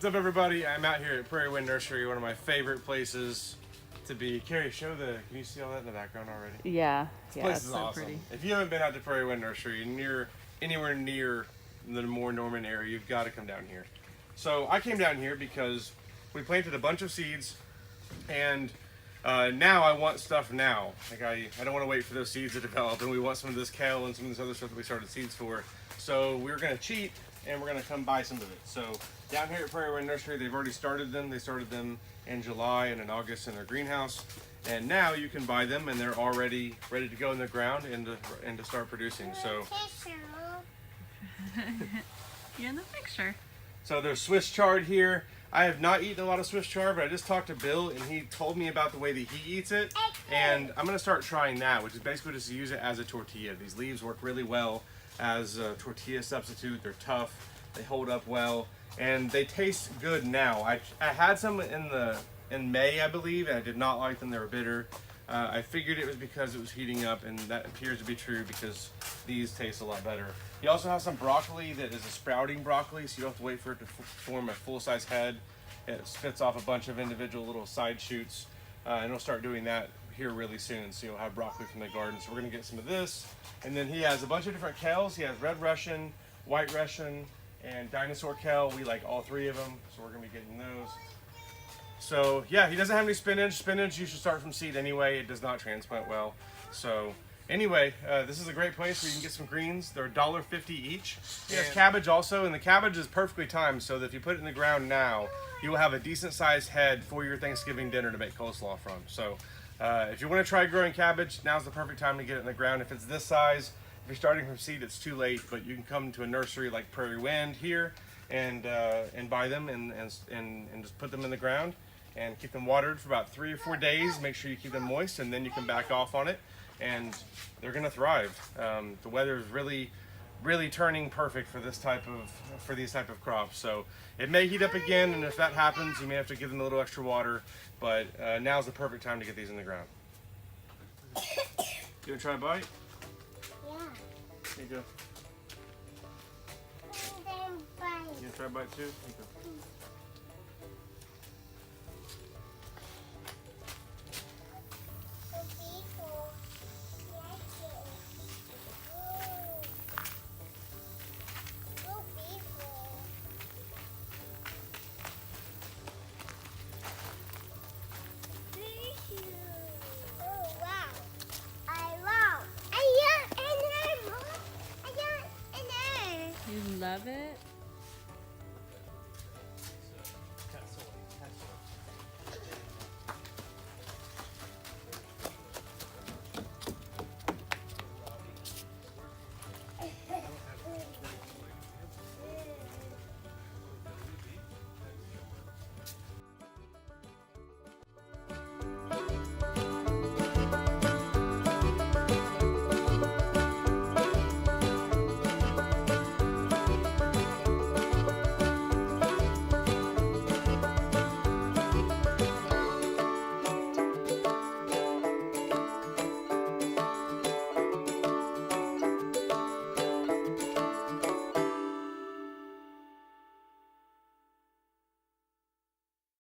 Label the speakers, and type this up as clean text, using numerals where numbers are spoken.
Speaker 1: What's up, everybody? I'm out here at Prairie Wind Nursery, one of my favorite places to be. Carrie, can you see all that in the background already?
Speaker 2: Yeah,
Speaker 1: This place is
Speaker 2: so
Speaker 1: awesome.
Speaker 2: pretty.
Speaker 1: If you haven't been out to Prairie Wind Nursery and anywhere near the more Norman area, you've got to come down here. So I came down here because we planted a bunch of seeds, and now I want stuff now. Like I don't want to wait for those seeds to develop, and we want some of this kale and some of this other stuff that we started seeds for. So we're going to cheat, and we're going to come buy some of it. So down here at Prairie Wind Nursery, they've already started them. They started them in July and in August in their greenhouse. And now you can buy them, and they're already ready to go in the ground and to start producing. So
Speaker 2: You're in the picture.
Speaker 1: So there's Swiss chard here. I have not eaten a lot of Swiss chard, but I just talked to Bill, and he told me about the way that he eats it. And I'm going to start trying that, which is basically just to use it as a tortilla. These leaves work really well as a tortilla substitute. They're tough. They hold up well, and they taste good now. I had some in May, I believe, and I did not like them. They were bitter. I figured it was because it was heating up, and that appears to be true because these taste a lot better. You also have some broccoli that is a sprouting broccoli, so you don't have to wait for it to form a full-size head. It spits off a bunch of individual little side shoots, and it'll start doing that here really soon, so you'll have broccoli from the garden. So we're going to get some of this, and then he has a bunch of different kales. He has red Russian, white Russian, and dinosaur kale. We like all three of them, so we're going to be getting those. So yeah, he doesn't have any spinach. Spinach you should start from seed anyway. It does not transplant well. So anyway, this is a great place where you can get some greens. They're $1.50 each. He has cabbage also, and the cabbage is perfectly timed so that if you put it in the ground now, you will have a decent sized head for your Thanksgiving dinner to make coleslaw from. So if you want to try growing cabbage, now's the perfect time to get it in the ground. If it's this size, if you're starting from seed, it's too late, but you can come to a nursery like Prairie Wind here and buy them and just put them in the ground and keep them watered for about 3 or 4 days. Make sure you keep them moist, and then you can back off on it, and they're going to thrive. The weather is really turning perfect for these type of crops. So it may heat up again, and if that happens, you may have to give them a little extra water. But now's the perfect time to get these in the ground. You want to try a bite?
Speaker 3: Yeah.
Speaker 1: Here you go. You want to try a bite too? Here you go.